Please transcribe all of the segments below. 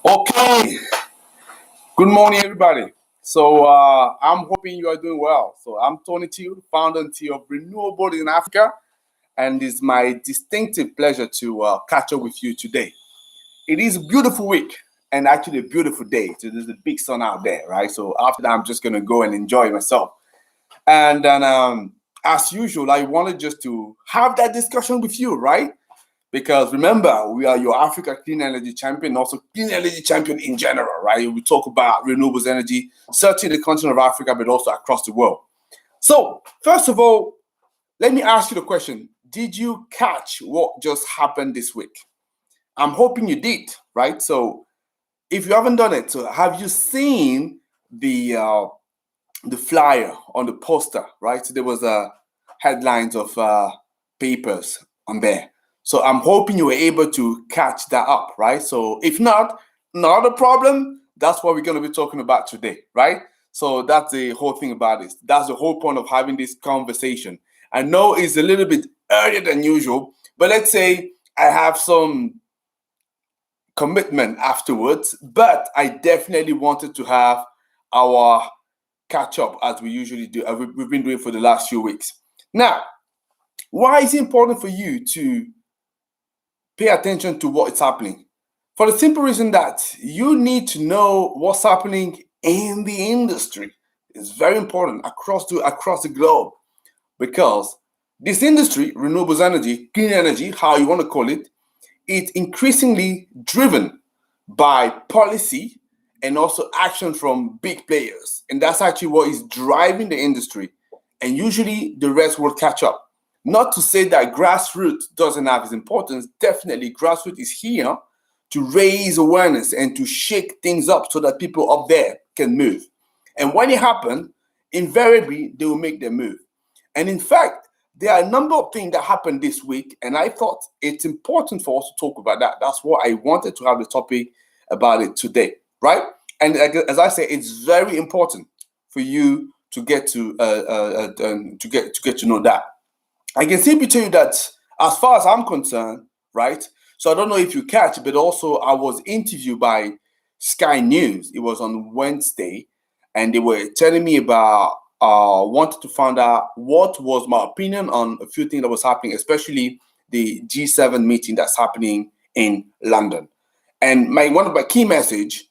Okay, good morning, everybody. I'm hoping you are doing well. So I'm Tony Teal, founder and CEO of Renewables in Africa, and it's my distinctive pleasure to catch up with you today. It is a beautiful week and actually a beautiful day. So there's a big sun out there, right? So after that, I'm just gonna go and enjoy myself. And then, as usual, I wanted just to have that discussion with you, right? Because remember, we are your Africa Clean Energy Champion, also Clean Energy Champion in general, right? We talk about renewables energy, certainly the continent of Africa, but also across the world. So, first of all, let me ask you the question. Did you catch what just happened this week? I'm hoping you did, right? So, if you haven't done it, so have you seen the flyer on the poster, right? So there was headlines of papers on there. So I'm hoping you were able to catch that up, right? So if not, not a problem. That's what we're going to be talking about today, right? So that's the whole thing about this. That's the whole point of having this conversation. I know it's a little bit earlier than usual, but let's say I have some commitment afterwards, but I definitely wanted to have our catch up as we usually do, as we've been doing for the last few weeks. Now, why is it important for you to pay attention to what is happening? For the simple reason that you need to know what's happening in the industry. It's very important across the globe, because this industry, renewables energy, clean energy, how you want to call it, it's increasingly driven by policy and also action from big players. And that's actually what is driving the industry. And usually the rest will catch up. Not to say that grassroots doesn't have its importance. Definitely, grassroots is here to raise awareness and to shake things up so that people up there can move. And when it happens, invariably, they will make their move. And in fact, there are a number of things that happened this week, and I thought it's important for us to talk about that. That's why I wanted to have the topic about it today, right? And as I say, it's very important for you to get to get to know that. I can simply tell you that, as far as I'm concerned, right? So I don't know if you catch, but also I was interviewed by Sky News. It was on Wednesday, and they were telling me about wanted to find out what was my opinion on a few things that was happening, especially the G7 meeting that's happening in London. And one of my key message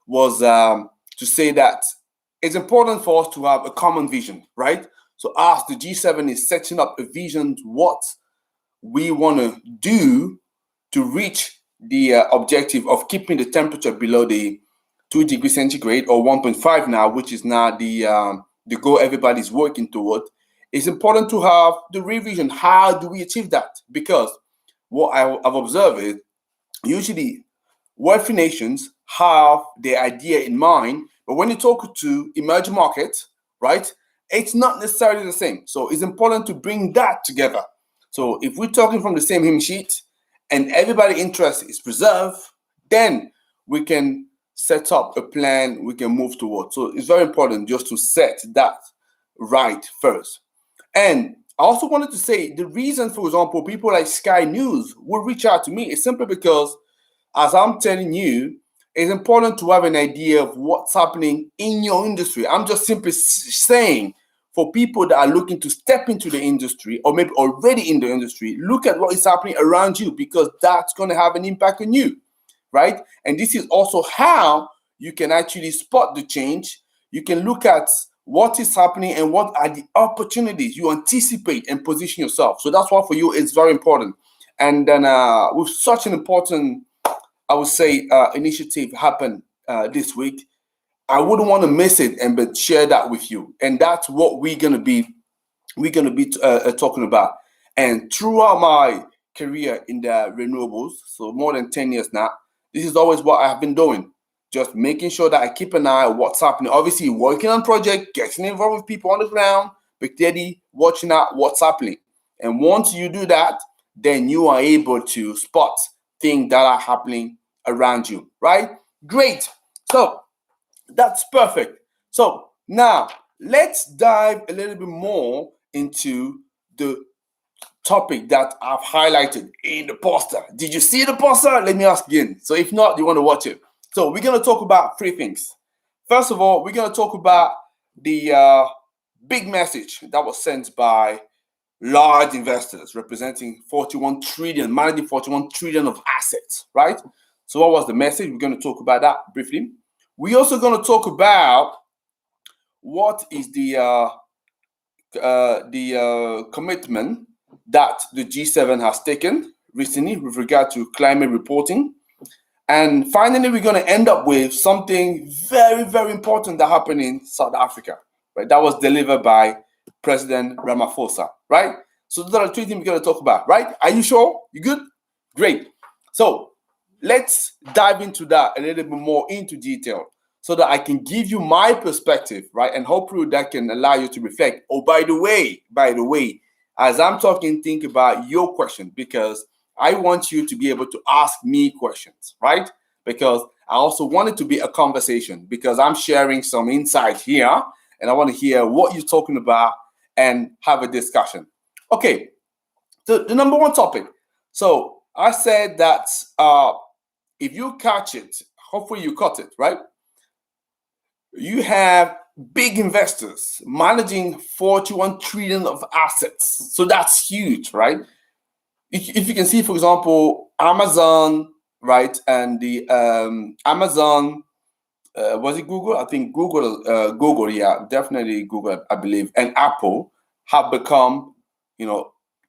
was to say that it's important for us to have a common vision, right? So as the G7 is setting up a vision to what we want to do to reach the objective of keeping the temperature below the 2 degrees centigrade, or 1.5 now, which is now the goal everybody's working toward, it's important to have the revision. How do we achieve that? Because what I've observed is usually wealthy nations have their idea in mind, but when you talk to emerging markets, right, it's not necessarily the same. So it's important to bring that together. So if we're talking from the same hymn sheet and everybody's interest is preserved, then we can set up a plan we can move towards. So it's very important just to set that right first. And I also wanted to say the reason, for example, people like Sky News will reach out to me is simply because, as I'm telling you, it's important to have an idea of what's happening in your industry. I'm just simply saying, for people that are looking to step into the industry, or maybe already in the industry, look at what is happening around you, because that's going to have an impact on you, right? And this is also how you can actually spot the change. You can look at what is happening and what are the opportunities you anticipate and position yourself. So that's why for you it's very important. And then with such an important, I would say, initiative happen this week, I wouldn't want to miss it and but share that with you. And that's what we're gonna be talking about. And throughout my career in the renewables, so more than 10 years now, this is always what I've been doing. Just making sure that I keep an eye on what's happening. Obviously, working on projects, getting involved with people on the ground, but steady watching out what's happening. And once you do that, then you are able to spot things that are happening around you, right? Great. So that's perfect. So now let's dive a little bit more into the topic that I've highlighted in the poster. Did you see the poster? Let me ask again. So if not, you want to watch it. So we're going to talk about three things. First of all, we're going to talk about the big message that was sent by large investors representing 41 trillion, managing 41 trillion of assets, right? So what was the message? We're going to talk about that briefly. We're also going to talk about what is the commitment that the G7 has taken recently with regard to climate reporting. And finally, we're going to end up with something very, very important that happened in South Africa, right? That was delivered by President Ramaphosa, right? So those are the three things we're going to talk about, right? Are you sure? You good? Great. So let's dive into that a little bit more into detail so that I can give you my perspective, right? And hopefully that can allow you to reflect. Oh, by the way, as I'm talking, think about your question, because I want you to be able to ask me questions, right? Because I also want it to be a conversation, because I'm sharing some insight here and I want to hear what you're talking about and have a discussion. Okay, so the number one topic. So I said that if you catch it, hopefully you caught it, right? You have big investors managing 41 trillion of assets. So that's huge, right? If you can see, for example, Amazon, right? And the Amazon, was it Google? I think Google, yeah, definitely Google, I believe, and Apple have become,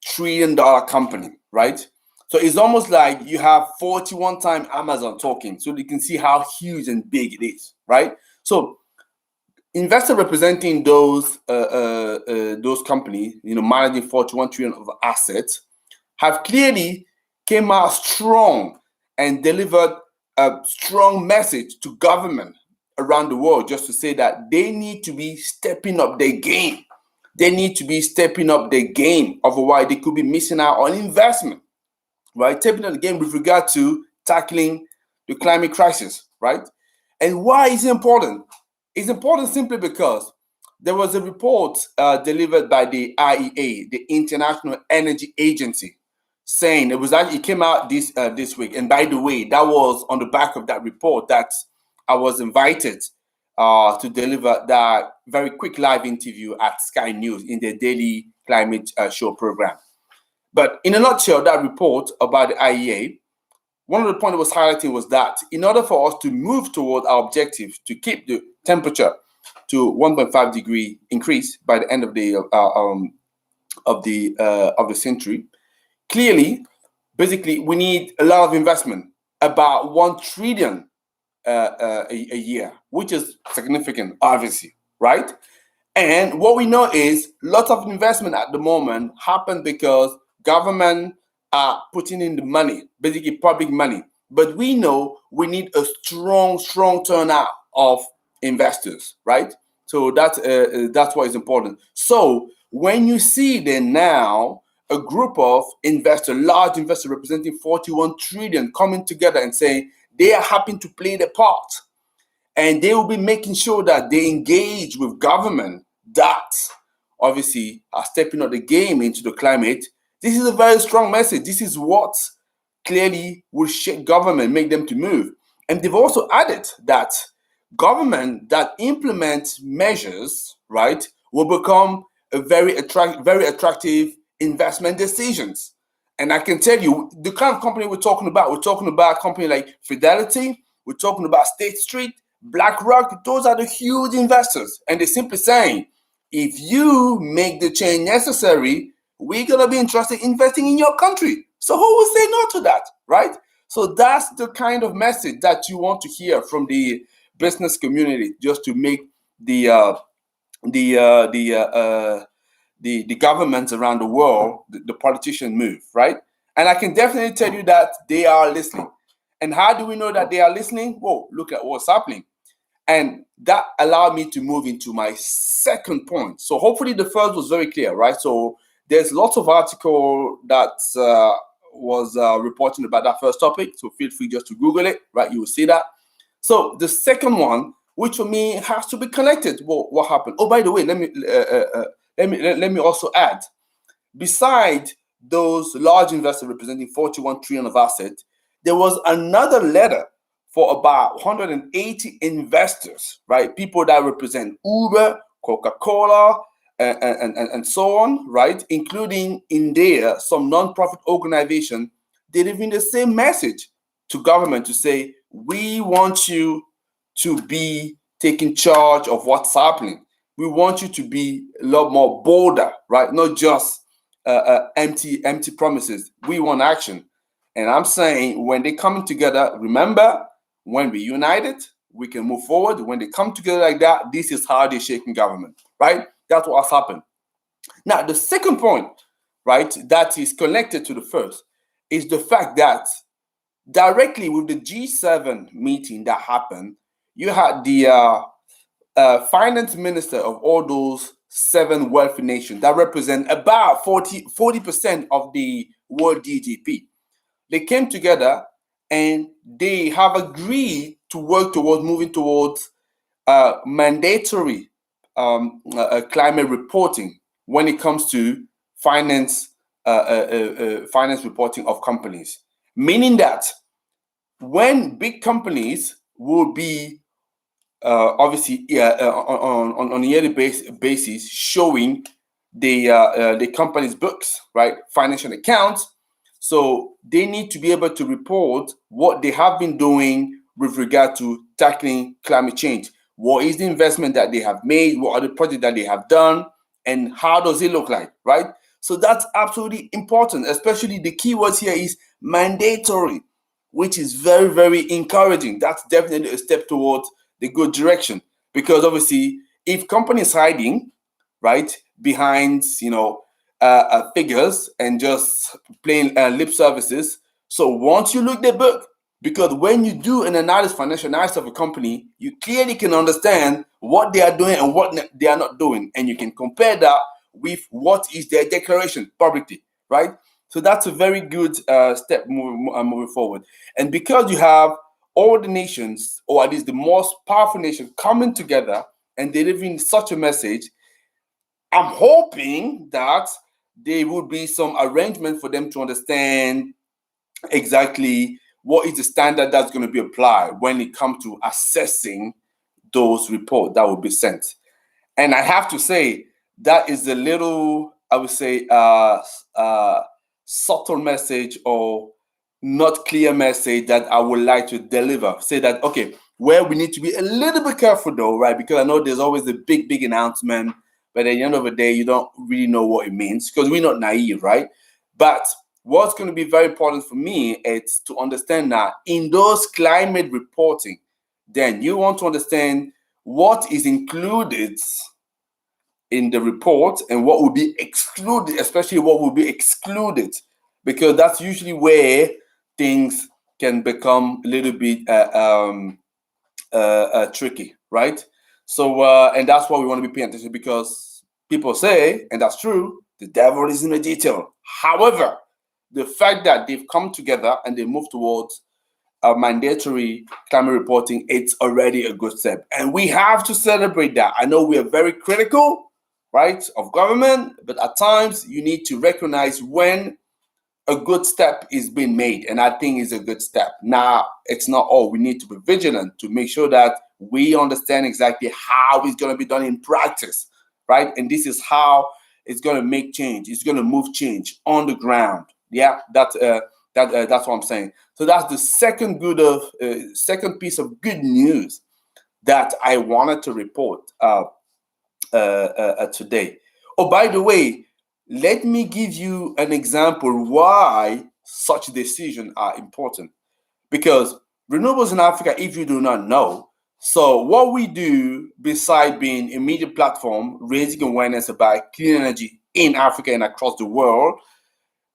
trillion-dollar company, right? So it's almost like you have 41 times Amazon talking, so you can see how huge and big it is, right? So investors representing those companies, managing 41 trillion of assets, have clearly came out strong and delivered a strong message to government around the world, just to say that they need to be stepping up their game. They need to be stepping up their game. Otherwise, they could be missing out on investment, right? Stepping up the game with regard to tackling the climate crisis, right? And why is it important? It's important simply because there was a report delivered by the IEA, the International Energy Agency, saying it came out this week. And by the way, that was on the back of that report that I was invited to deliver that very quick live interview at Sky News in their daily climate show program. But in a nutshell, that report about the IEA, one of the points it was highlighting was that in order for us to move toward our objective to keep the temperature to 1.5 degree increase by the end of the century, clearly, basically, we need a lot of investment, about 1 trillion a year, which is significant, obviously, right? And what we know is lots of investment at the moment happen because government are putting in the money, basically public money. But we know we need a strong turnout of investors, right? So that's what is important. So when you see then now a group of investors, large investors representing 41 trillion coming together and saying they are happy to play their part, and they will be making sure that they engage with government that obviously are stepping up the game into the climate. This is a very strong message. This is what clearly will shake government, make them to move. And they've also added that government that implements measures, right, will become a very attractive investment decisions. And I can tell you the kind of company we're talking about a company like Fidelity, we're talking about State Street, BlackRock. Those are the huge investors. And they're simply saying, if you make the change necessary, we're going to be interested in investing in your country. So who will say no to that, right? So that's the kind of message that you want to hear from the business community, just to make the governments around the world, the politicians move, right? And I can definitely tell you that they are listening. And how do we know that they are listening? Well, look at what's happening. And that allowed me to move into my second point. So hopefully the first was very clear, right? So there's lots of article that was reporting about that first topic. So feel free just to Google it, right? You will see that. So the second one, which for me has to be connected. Well, what happened? Oh, by the way, let me also add, beside those large investors representing 41 trillion of assets, there was another letter for about 180 investors, right? People that represent Uber, Coca-Cola, and so on, right? Including in there some non-profit organization delivering the same message to government to say, we want you to be taking charge of what's happening. We want you to be a lot more bolder, right? Not just empty promises. We want action. And I'm saying when they come together, remember, when we united, we can move forward. When they come together like that, this is how they're shaking government, right? That's what's happened. Now, the second point, right, that is connected to the first is the fact that directly with the G7 meeting that happened, you had the finance minister of all those 7 wealthy nations that represent about 40% of the world GDP. They came together and they have agreed to work towards moving towards mandatory climate reporting when it comes to finance reporting of companies. Meaning that when big companies will be obviously on a yearly basis showing the company's books, right, financial accounts, so they need to be able to report what they have been doing with regard to tackling climate change. What is the investment that they have made? What are the projects that they have done? And how does it look like, right? So that's absolutely important, especially the key words here is mandatory, which is very, very encouraging. That's definitely a step towards the good direction. Because obviously, if companies hiding, right, behind, figures and just plain lip services, so once you look the book, because when you do an analysis, financial analysis of a company, you clearly can understand what they are doing and what they are not doing. And you can compare that with what is their declaration publicly, right? So that's a very good step moving forward. And because you have all the nations, or at least the most powerful nation, coming together and delivering such a message, I'm hoping that there will be some arrangement for them to understand exactly what is the standard that's going to be applied when it comes to assessing those reports that will be sent. And I have to say, that is a little, I would say, subtle message or not clear message that I would like to deliver. Say that, okay, well, we need to be a little bit careful though, right? Because I know there's always a big announcement, but at the end of the day, you don't really know what it means because we're not naive, right? But what's going to be very important for me is to understand that in those climate reporting, then you want to understand what is included in the report and what will be excluded, especially what will be excluded, because that's usually where things can become a little bit tricky, right? So, and that's why we want to be paying attention, because people say, and that's true, the devil is in the detail. However, the fact that they've come together and they move towards mandatory climate reporting, it's already a good step. And we have to celebrate that. I know we are very critical, right, of government, but at times you need to recognize when a good step is being made, and I think it's a good step. Now, it's not all. We need to be vigilant to make sure that we understand exactly how it's going to be done in practice, right? And this is how it's going to make change. It's going to move change on the ground. Yeah, that's what I'm saying. So that's the second piece of good news that I wanted to report today. Oh, by the way, let me give you an example why such decisions are important. Because Renewables in Africa, if you do not know, so what we do, beside being a media platform raising awareness about clean energy in Africa and across the world,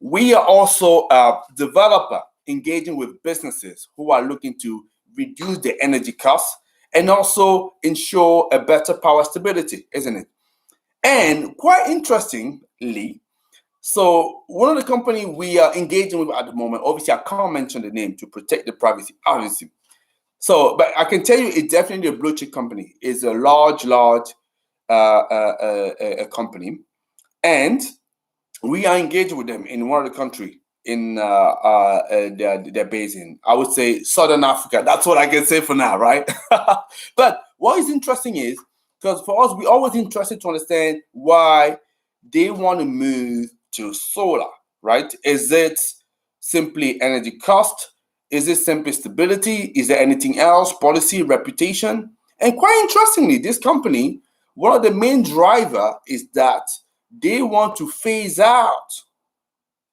we are also a developer engaging with businesses who are looking to reduce their energy costs and also ensure a better power stability, isn't it? And quite interestingly, so one of the companies we are engaging with at the moment, obviously I can't mention the name to protect the privacy, obviously. So, but I can tell you it's definitely a blue chip company. It's a large company. And we are engaged with them in one of the country. they're based in. I would say Southern Africa. That's what I can say for now, right? But what is interesting is, because for us, we're always interested to understand why they want to move to solar, right? Is it simply energy cost? Is it simply stability? Is there anything else? Policy, reputation? And quite interestingly, this company, one of the main driver is that they want to phase out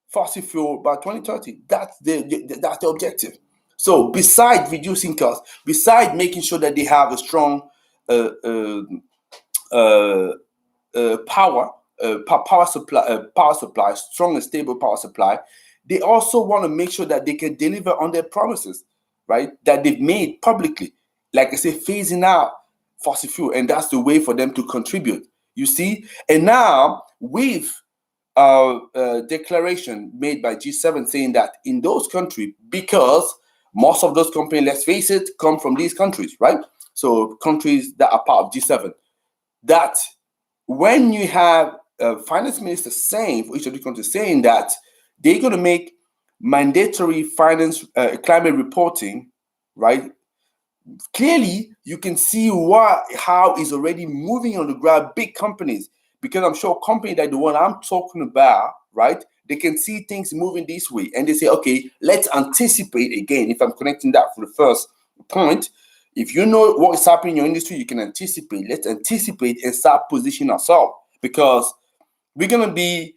fossil fuel by 2030. That's the objective. So besides reducing costs, besides making sure that they have a strong power supply, strong and stable power supply, they also want to make sure that they can deliver on their promises, right? That they've made publicly. Like I say, phasing out fossil fuel, and that's the way for them to contribute. You see, and now with declaration made by G7 saying that in those countries, because most of those companies, let's face it, come from these countries, right? So countries that are part of G7, that when you have a finance minister saying, for each of the countries saying that they're going to make mandatory climate reporting, right? Clearly, you can see how it's already moving on the ground, big companies, because I'm sure companies like the one I'm talking about, right? They can see things moving this way and they say, okay, let's anticipate again. If I'm connecting that for the first point, if you know what is happening in your industry, you can anticipate. Let's anticipate and start positioning ourselves, because we're gonna be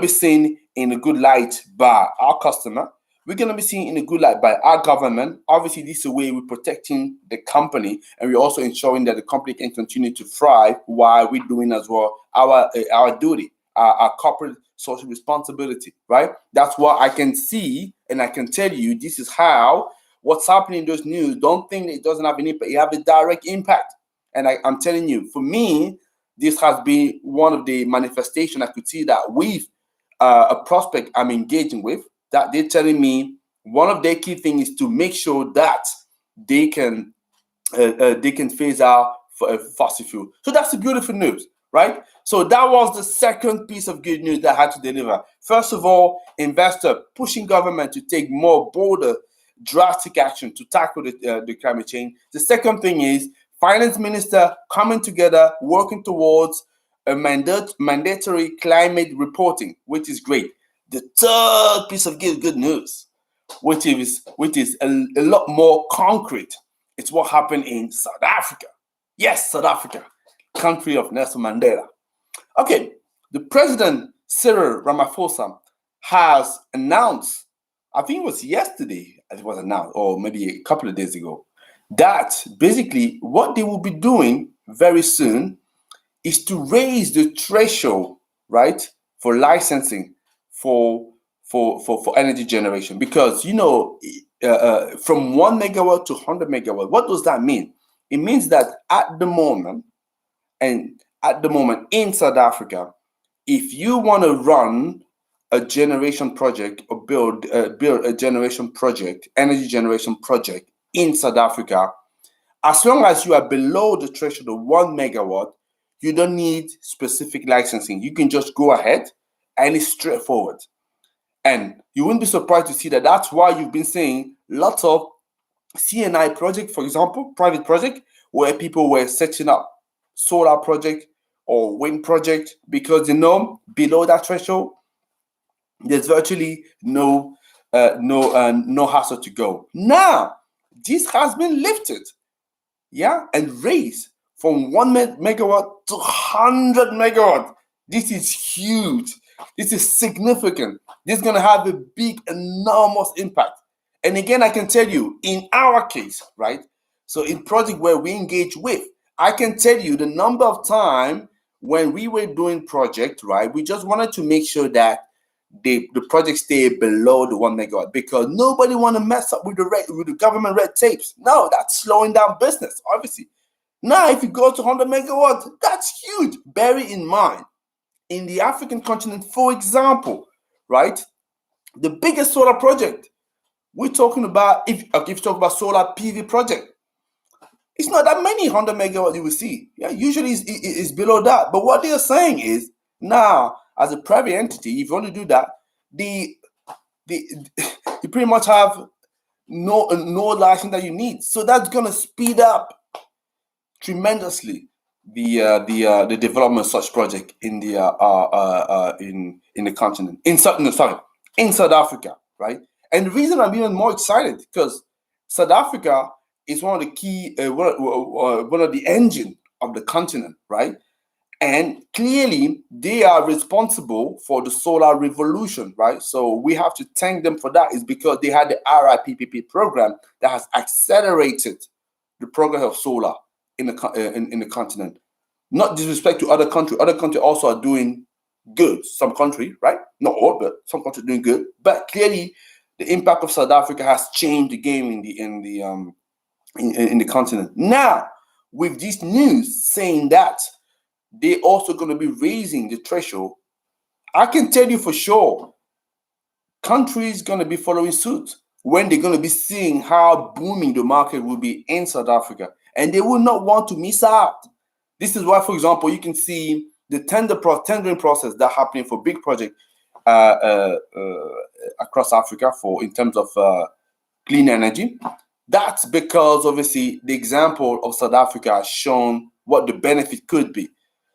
seen in a good light by our customer. We're gonna be seen in a good light by our government. Obviously, this is a way we're protecting the company, and we're also ensuring that the company can continue to thrive while we're doing as well our duty, our corporate social responsibility. Right? That's what I can see, and I can tell you this is how. What's happening in those news, don't think it doesn't have an impact. It has a direct impact. And I'm telling you, for me, this has been one of the manifestations I could see that with a prospect I'm engaging with, that they're telling me one of their key things is to make sure that they can phase out fossil fuel. So that's the beautiful news, right? So that was the second piece of good news that I had to deliver. First of all, investor pushing government to take more bolder, drastic action to tackle the climate change. The second thing is finance minister coming together, working towards a mandatory climate reporting, which is great. The third piece of good news, which is a lot more concrete, it's what happened in South Africa. Yes, South Africa, country of Nelson Mandela. Okay, the president Cyril Ramaphosa has announced, I think it was yesterday, it was announced, or maybe a couple of days ago, that basically what they will be doing very soon is to raise the threshold, right, for licensing for energy generation. Because, you know, from 1 megawatt to 100 megawatt, what does that mean? It means that at the moment in South Africa, if you want to run a generation project or build a generation project, energy generation project in South Africa, as long as you are below the threshold of 1 megawatt, you don't need specific licensing. You can just go ahead, and it's straightforward. And you wouldn't be surprised to see that that's why you've been seeing lots of CNI project, for example, private project, where people were setting up solar project or wind project, because you know below that threshold, there's virtually no hassle to go. Now, this has been lifted, and raised from 1 megawatt to 100 megawatt. This is huge. This is significant. This is going to have a big, enormous impact. And again, I can tell you, in our case, right? So in project where we engage with, I can tell you the number of time when we were doing project, right? We just wanted to make sure that the project stay below the 1 megawatt, because nobody want to mess up with the government red tapes. No, that's slowing down business, obviously. Now, if you go to 100 megawatts, that's huge. Bear in mind, in the African continent, for example, right, the biggest solar project we're talking about, if you talk about solar PV project, it's not that many 100 megawatts you will see. Usually it's below that. But what they're saying is, now, as a private entity, if you want to do that, the you pretty much have no license that you need. So that's gonna speed up tremendously the development of such project in the in the continent, in South Africa, right? And the reason I'm even more excited because South Africa is one of the key one of the engine of the continent, right? And clearly they are responsible for the solar revolution, right? So we have to thank them for that. Is because they had the RIPPP program that has accelerated the progress of solar in the continent. Not disrespect to other countries. Other countries also are doing good. Some country, right? Not all, but some countries doing good. But clearly, the impact of South Africa has changed the game in the continent. Now, with this news saying that they're also going to be raising the threshold, I can tell you for sure, countries going to be following suit when they're going to be seeing how booming the market will be in South Africa, and they will not want to miss out. This is why, for example, you can see the tendering process that's happening for big projects across Africa in terms of clean energy. That's because obviously the example of South Africa has shown what the benefit could be.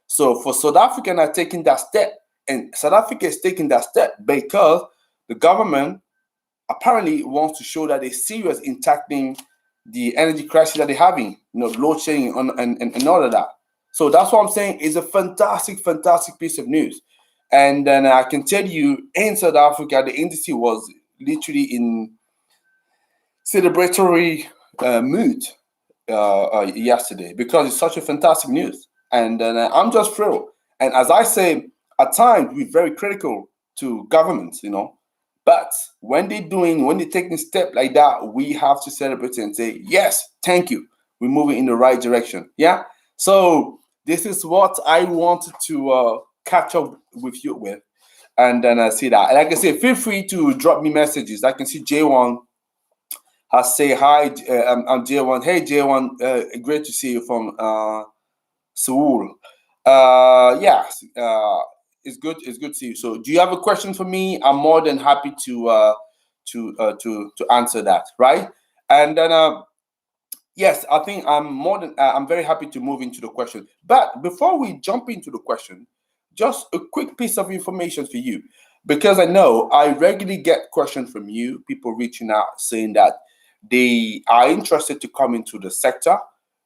So for South Africa now taking that step, and South Africa is taking that step because the government apparently wants to show that they're serious in tackling the energy crisis that they're having, load shedding and all of that. So that's what I'm saying is a fantastic piece of news. And then I can tell you in South Africa, the industry was literally in celebratory mood yesterday because it's such a fantastic news. And I'm just thrilled. And as I say, at times we're very critical to governments, but when they're taking a step like that, we have to celebrate and say, yes, thank you. We're moving in the right direction. Yeah. So this is what I wanted to catch up with you with. And then I see that. Like I say, feel free to drop me messages. I can see J1. I say hi. I'm J1. Hey J1, great to see you from Seoul. Yes. It's good to see you. So, do you have a question for me? I'm more than happy to answer that, right? And then, yes, I think I'm very happy to move into the question. But before we jump into the question, just a quick piece of information for you, because I know I regularly get questions from you, people reaching out saying that they are interested to come into the sector.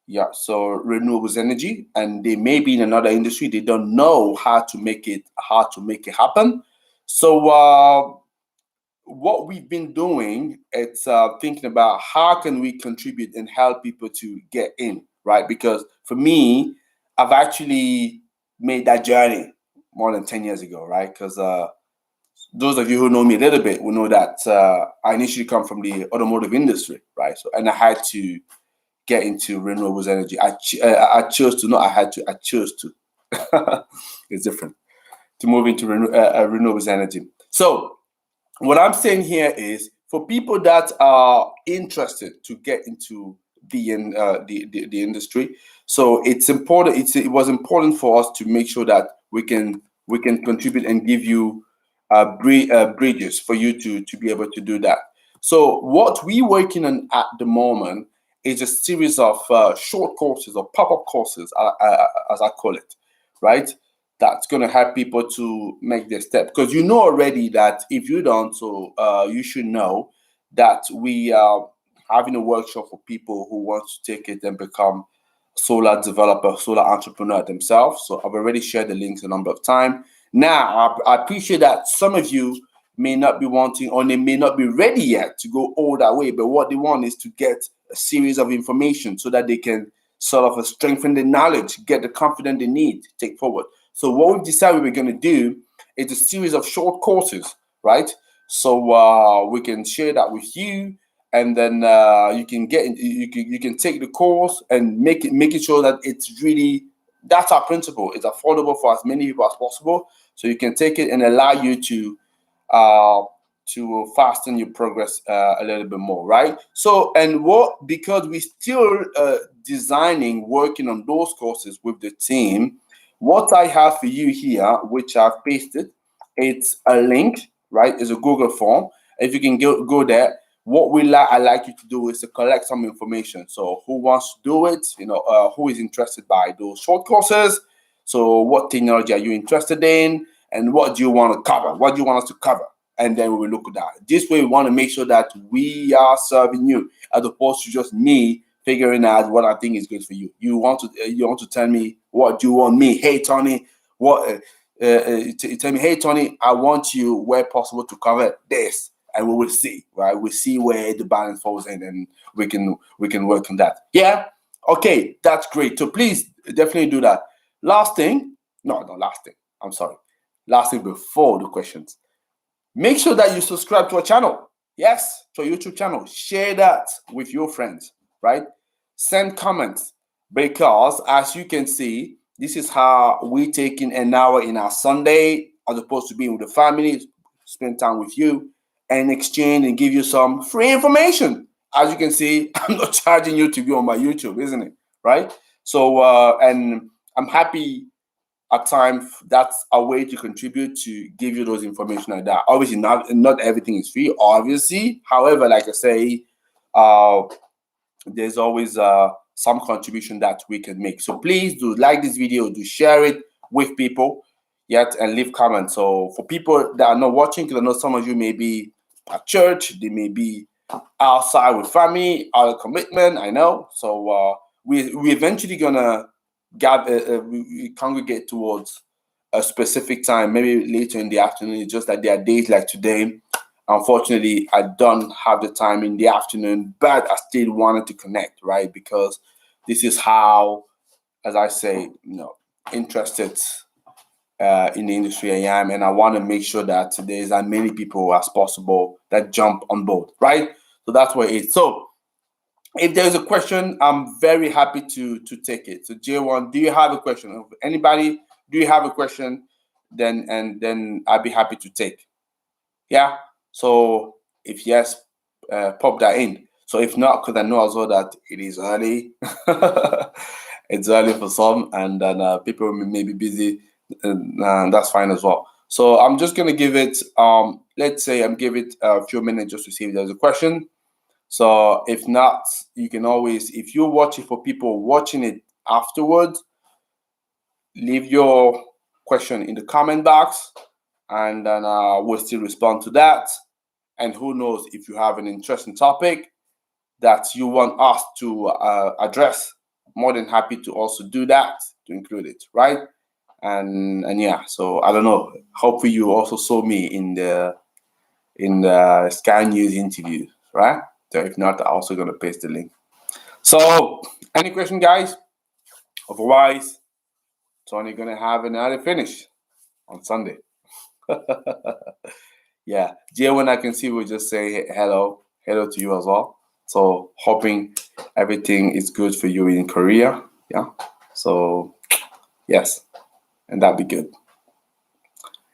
Yeah, so renewables energy, and they may be in another industry. They don't know how to make it happen. So what we've been doing, it's thinking about how can we contribute and help people to get in, right? Because for me, I've actually made that journey more than 10 years ago, right? Because those of you who know me a little bit will know that I initially come from the automotive industry, right? So, and I had to get into renewables energy. I chose to, not I had to, I chose to. It's different to move into renewables energy. So what I'm saying here is for people that are interested to get into the industry. So it's important. It was important for us to make sure that we can contribute and give you bridges for you to be able to do that. So what we're working on at the moment is a series of short courses or pop-up courses, as I call it, right? That's going to help people to make their step. Because you know already that if you don't, so you should know that we are having a workshop for people who want to take it and become solar developer, solar entrepreneur themselves. So I've already shared the links a number of times. Now, I appreciate that some of you may not be wanting, or they may not be ready yet to go all that way, but what they want is to get a series of information so that they can sort of strengthen the knowledge, get the confidence they need to take forward. So what we've decided we're going to do is a series of short courses, right? So we can share that with you, and then you can take the course and make it sure that it's really, that's our principle. It's affordable for as many people as possible, so you can take it and allow you to fasten your progress a little bit more, right? So, and because we're still working on those courses with the team, what I have for you here, which I've pasted, it's a link, right? It's a Google form, If you can go there, what I like you to do is to collect some information. So who wants to do it? Who is interested by those short courses? So what technology are you interested in? And what do you want to cover? What do you want us to cover? And then we will look at that. This way, we want to make sure that we are serving you, as opposed to just me figuring out what I think is good for you. You want to tell me what do you want me? Hey, Tony, what? Tell me, hey, Tony, I want you, where possible, to cover this, and we will see, right? We'll see where the balance falls in, and we can work on that. Yeah, okay, that's great. So please definitely do that. Last thing, not last thing. I'm sorry. Last thing before the questions. Make sure that you subscribe to our channel. Yes, to our YouTube channel. Share that with your friends, right? Send comments, because as you can see, this is how we take in an hour in our Sunday, as opposed to being with the family, spend time with you, and exchange and give you some free information. As you can see, I'm not charging you to be on my YouTube, isn't it? Right? So, and I'm happy at times that's a way to contribute to give you those information like that. Obviously, not everything is free, obviously. However, like I say, there's always some contribution that we can make. So please do like this video, do share it with people, and leave comments. So for people that are not watching, because I know some of you may be at church, they may be outside with family, our commitment, I know. So we eventually gonna we congregate towards a specific time, maybe later in the afternoon. It's just that there are days like today. Unfortunately, I don't have the time in the afternoon, but I still wanted to connect, right? Because this is how, as I say, interested in the industry I am, and I want to make sure that there's as many people as possible that jump on board, right? So that's what it is. So if there's a question, I'm very happy to take it. So J1, do you have a question? Anybody, do you have a question? Then I'd be happy to take. Yeah. So if yes, pop that in. So if not, because I know as well that it is early. It's early for some, and then people may be busy, and that's fine as well. So I'm just gonna give it. Let's say I'm give it a few minutes just to see if there's a question. So if not, you can always, if you're watching, for people watching it afterwards, leave your question in the comment box, and then we'll still respond to that. And who knows, if you have an interesting topic that you want us to address, more than happy to also do that, to include it, right? And yeah, so I don't know. Hopefully you also saw me in the Sky News interview, right? So if not, I'm also gonna paste the link. So any question, guys? Otherwise, Tony gonna have another finish on Sunday. Yeah, J1, I can see we just say hello to you as well. So hoping everything is good for you in Korea. Yeah. So yes, and that'd be good.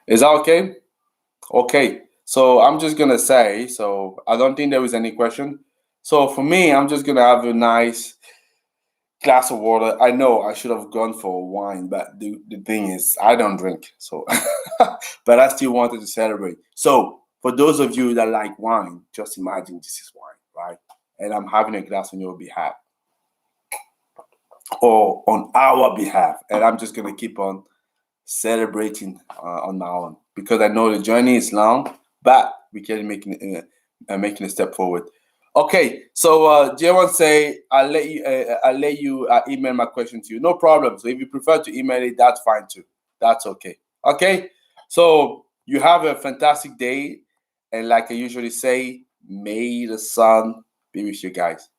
Is that okay? Okay. So I'm just gonna say. So I don't think there is any question. So for me, I'm just gonna have a nice glass of water. I know I should have gone for wine, but the thing is, I don't drink. So, but I still wanted to celebrate. So for those of you that like wine, just imagine this is wine, right? And I'm having a glass on your behalf, or on our behalf, and I'm just gonna keep on celebrating on my own, because I know the journey is long, but we can making a step forward. Okay, so J1 say I'll let you email my question to you. No problem. So if you prefer to email it, that's fine too. That's okay. Okay, so you have a fantastic day, and like I usually say, may the sun be with you guys.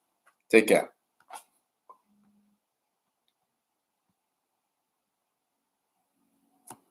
Take care.